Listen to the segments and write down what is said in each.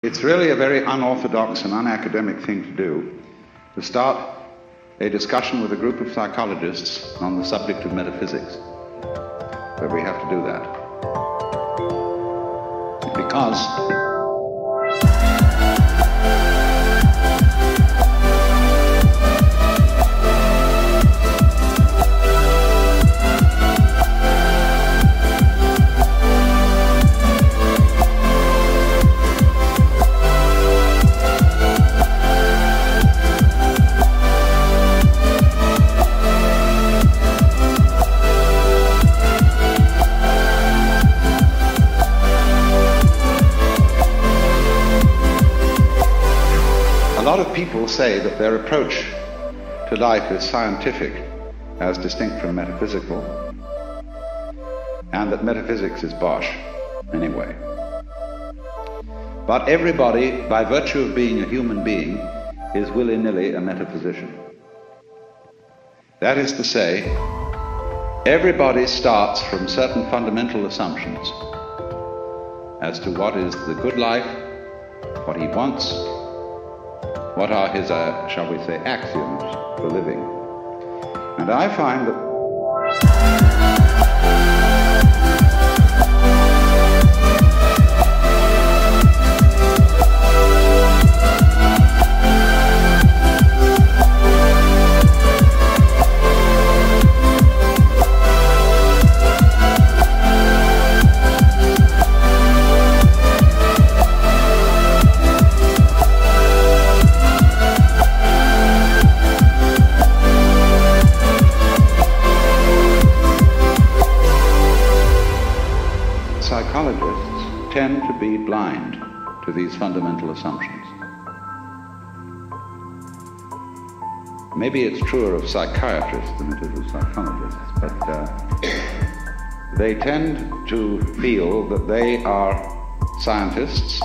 It's really a very unorthodox and unacademic thing to do, to start a discussion with a group of psychologists on the subject of metaphysics. But we have to do that. Because a lot of people say that their approach to life is scientific as distinct from metaphysical, and that metaphysics is bosh anyway. But everybody, by virtue of being a human being, is willy-nilly a metaphysician. That is to say, everybody starts from certain fundamental assumptions as to what is the good life, what he wants, what are his, shall we say, axioms for living. And I find that psychologists tend to be blind to these fundamental assumptions. Maybe it's truer of psychiatrists than it is of psychologists, but they tend to feel that they are scientists.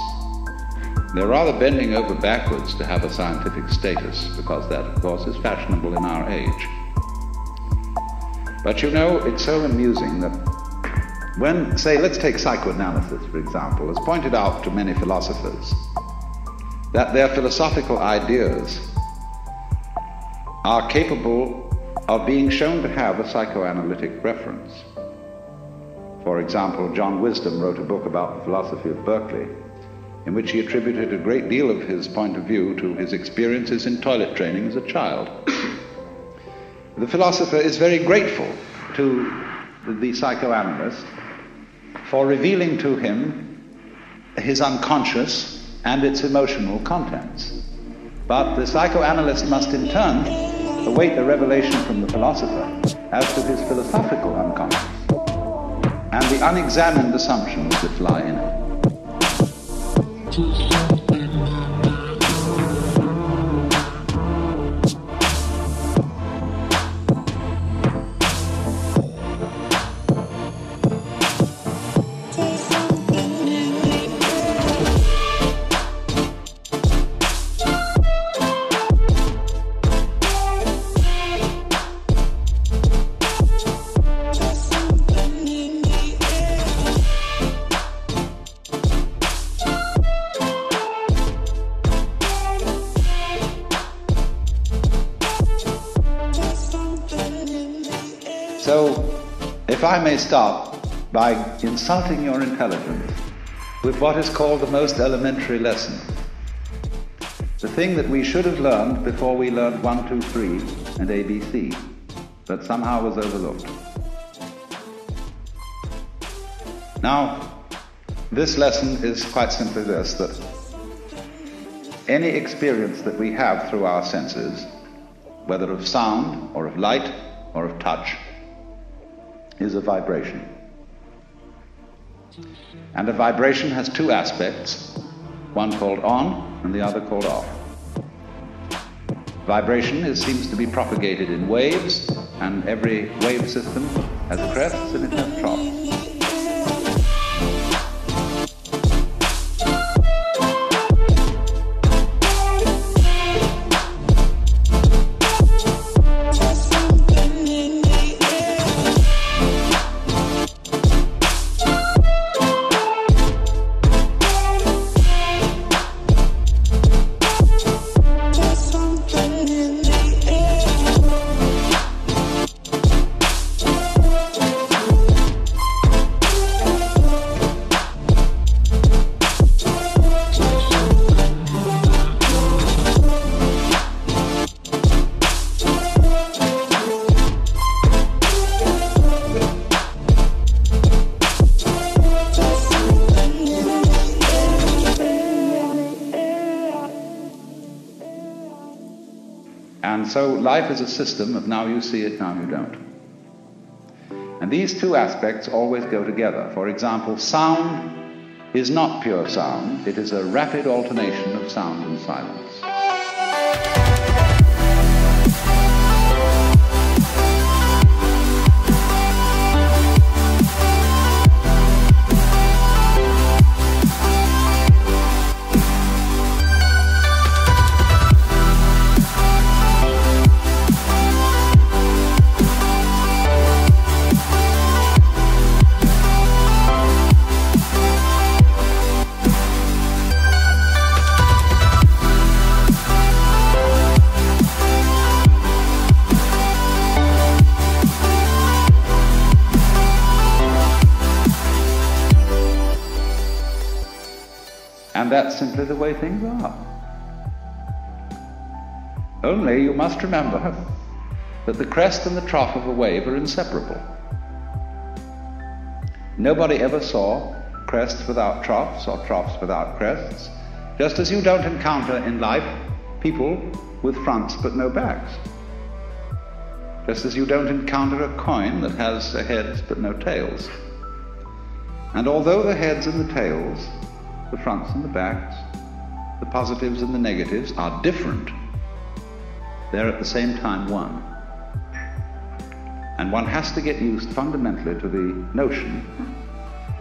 They're rather bending over backwards to have a scientific status, because that, of course, is fashionable in our age. But you know, it's so amusing that when, say, let's take psychoanalysis, for example, as pointed out to many philosophers, that their philosophical ideas are capable of being shown to have a psychoanalytic reference. For example, John Wisdom wrote a book about the philosophy of Berkeley, in which he attributed a great deal of his point of view to his experiences in toilet training as a child. The philosopher is very grateful to the psychoanalyst for revealing to him his unconscious and its emotional contents. But the psychoanalyst must in turn await a revelation from the philosopher as to his philosophical unconscious and the unexamined assumptions that lie in it. So, if I may start by insulting your intelligence with what is called the most elementary lesson, the thing that we should have learned before we learned 1, 2, 3 and ABC, but somehow was overlooked. Now, this lesson is quite simply this, that any experience that we have through our senses, whether of sound or of light or of touch, is a vibration. And a vibration has two aspects, one called on and the other called off. Vibration seems to be propagated in waves, and every wave system has crests and it has troughs. And so life is a system of now you see it, now you don't. And these two aspects always go together. For example, sound is not pure sound. It is a rapid alternation of sound and silence. And that's simply the way things are. Only you must remember that the crest and the trough of a wave are inseparable. Nobody ever saw crests without troughs or troughs without crests, just as you don't encounter in life people with fronts but no backs. Just as you don't encounter a coin that has heads but no tails. And although the heads and the tails, the fronts and the backs, the positives and the negatives are different, they're at the same time one. And one has to get used fundamentally to the notion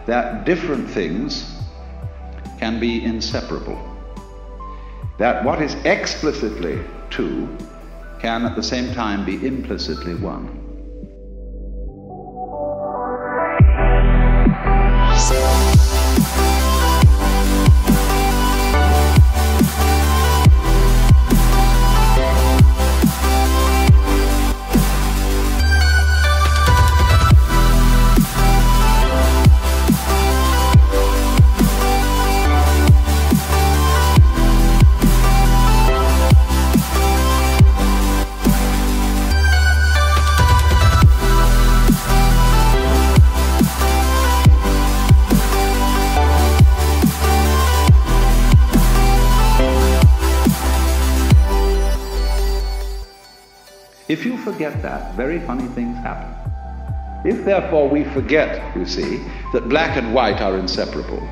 that different things can be inseparable. That what is explicitly two can at the same time be implicitly one. If you forget that, very funny things happen. If therefore we forget, you see, that black and white are inseparable,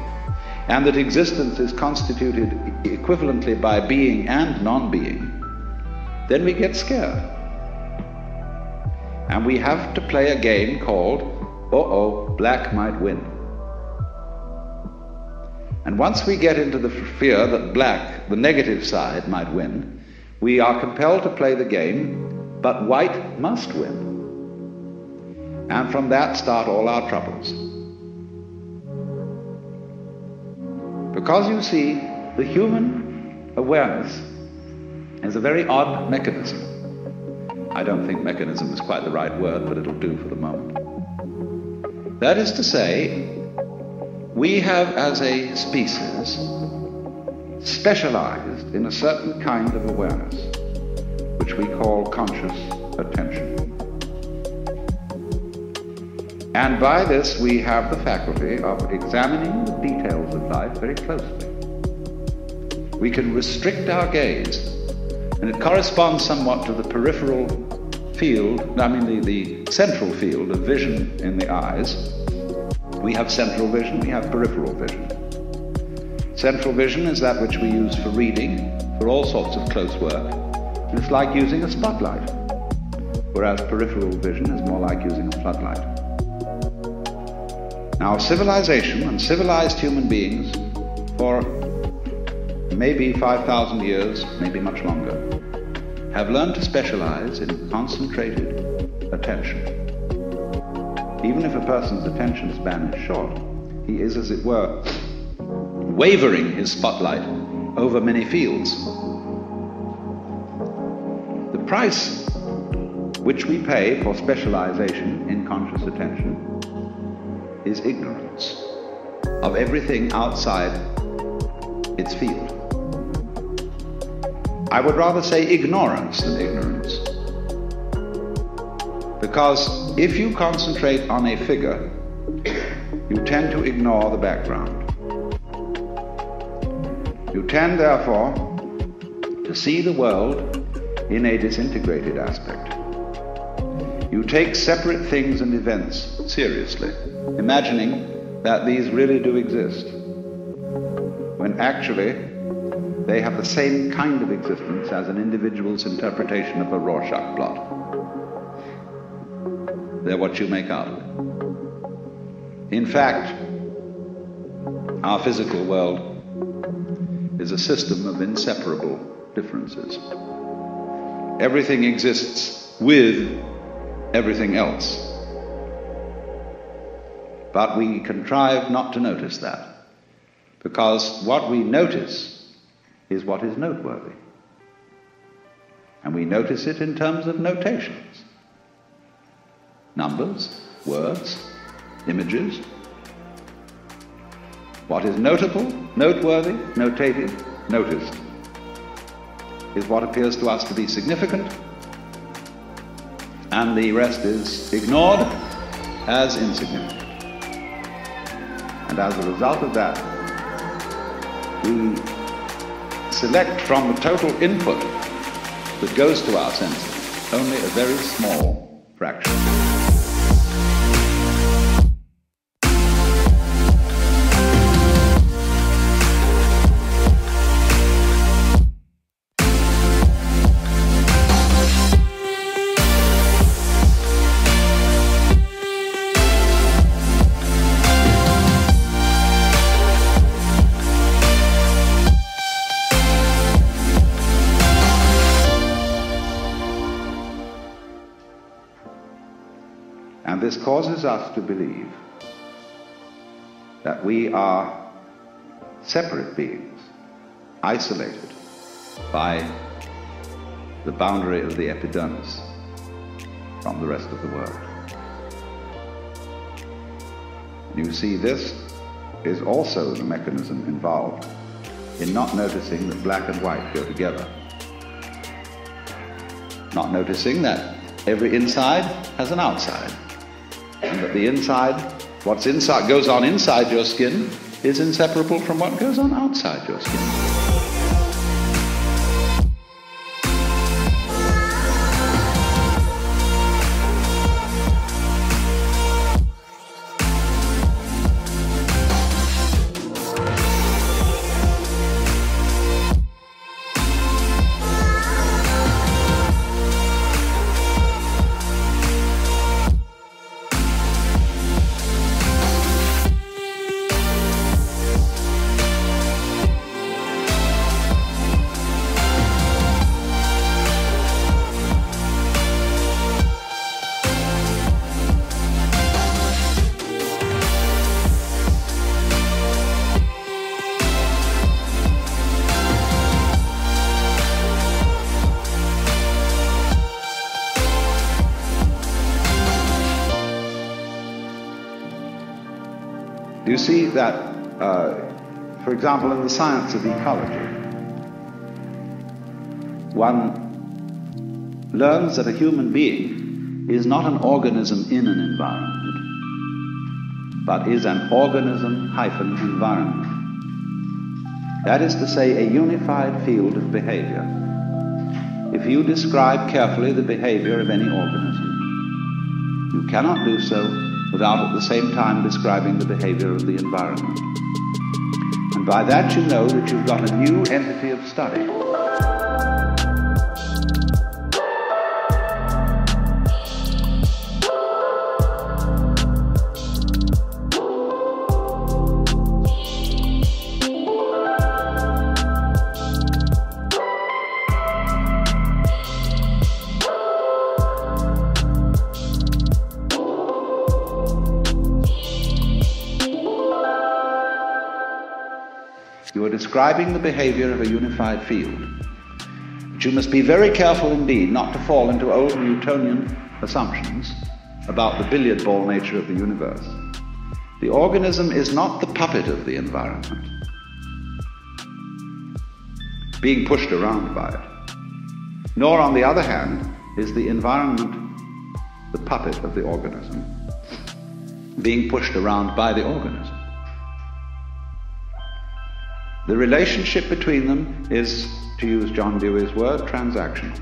and that existence is constituted equivalently by being and non-being, then we get scared. And we have to play a game called, uh-oh, black might win. And once we get into the fear that black, the negative side, might win, we are compelled to play the game, but white must win. And from that start all our troubles. Because you see, the human awareness is a very odd mechanism. I don't think mechanism is quite the right word, but it'll do for the moment. That is to say, we have as a species specialized in a certain kind of awareness, which we call conscious attention. And by this we have the faculty of examining the details of life very closely. We can restrict our gaze, and it corresponds somewhat to the peripheral field, the central field of vision in the eyes. We have central vision, we have peripheral vision. Central vision is that which we use for reading, for all sorts of close work. It's like using a spotlight, whereas peripheral vision is more like using a floodlight. Now, civilization and civilized human beings for maybe 5,000 years, maybe much longer, have learned to specialize in concentrated attention. Even if a person's attention span is short, he is, as it were, wavering his spotlight over many fields. The price which we pay for specialization in conscious attention is ignorance of everything outside its field. I would rather say ignorance than ignorance. Because if you concentrate on a figure, you tend to ignore the background. You tend, therefore, to see the world in a disintegrated aspect. You take separate things and events seriously, imagining that these really do exist, when actually they have the same kind of existence as an individual's interpretation of a Rorschach blot. They're what you make out of it. In fact, our physical world is a system of inseparable differences. Everything exists with everything else. But we contrive not to notice that, because what we notice is what is noteworthy. And we notice it in terms of notations. Numbers, words, images. What is notable, noteworthy, notated, noticed, is what appears to us to be significant, and the rest is ignored as insignificant. And as a result of that, we select from the total input that goes to our senses only a very small fraction. And this causes us to believe that we are separate beings, isolated by the boundary of the epidermis from the rest of the world. You see, this is also the mechanism involved in not noticing that black and white go together. Not noticing that every inside has an outside, and that the inside, what's inside, goes on inside your skin, is inseparable from what goes on outside your skin. You see that, for example, in the science of ecology, one learns that a human being is not an organism in an environment, but is an organism-environment. That is to say, a unified field of behavior. If you describe carefully the behavior of any organism, you cannot do so without at the same time describing the behavior of the environment. And by that you know that you've got a new entity of study. You are describing the behavior of a unified field. But you must be very careful indeed not to fall into old Newtonian assumptions about the billiard ball nature of the universe. The organism is not the puppet of the environment, being pushed around by it. Nor, on the other hand, is the environment the puppet of the organism, being pushed around by the organism. The relationship between them is, to use John Dewey's word, transactional.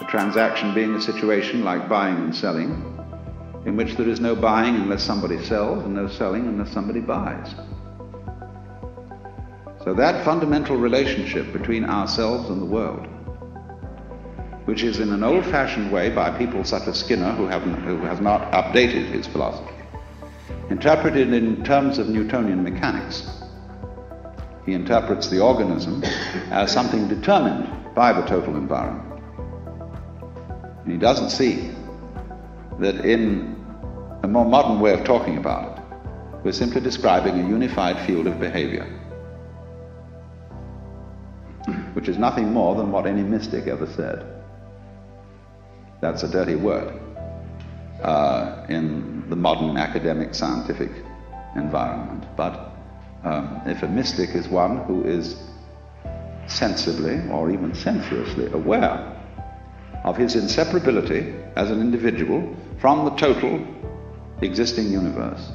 transaction being a situation like buying and selling, in which there is no buying unless somebody sells, and no selling unless somebody buys. So that fundamental relationship between ourselves and the world, which is in an old-fashioned way by people such as Skinner, who has not updated his philosophy, interpreted in terms of Newtonian mechanics. He interprets the organism as something determined by the total environment. And he doesn't see that in a more modern way of talking about it, we're simply describing a unified field of behavior, which is nothing more than what any mystic ever said. That's a dirty word in the modern academic scientific environment. But if a mystic is one who is sensibly or even sensuously aware of his inseparability as an individual from the total existing universe,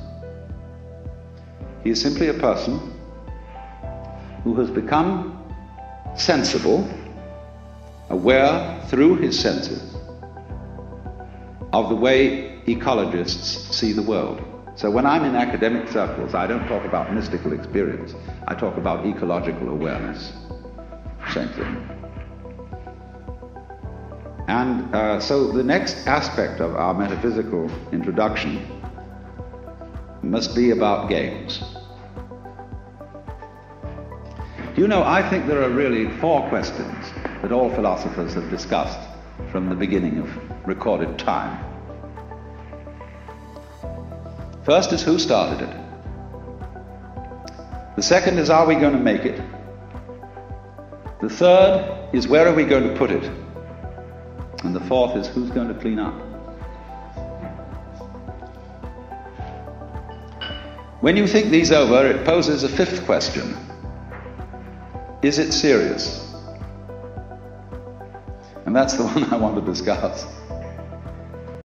he is simply a person who has become sensible, aware through his senses of the way ecologists see the world. So when I'm in academic circles, I don't talk about mystical experience. I talk about ecological awareness. Same thing. And so the next aspect of our metaphysical introduction must be about games. You know, I think there are really 4 questions that all philosophers have discussed from the beginning of recorded time. First is, who started it? The second is, are we going to make it? The third is, where are we going to put it? And the fourth is, who's going to clean up? When you think these over, it poses a 5th question. Is it serious? And that's the one I want to discuss.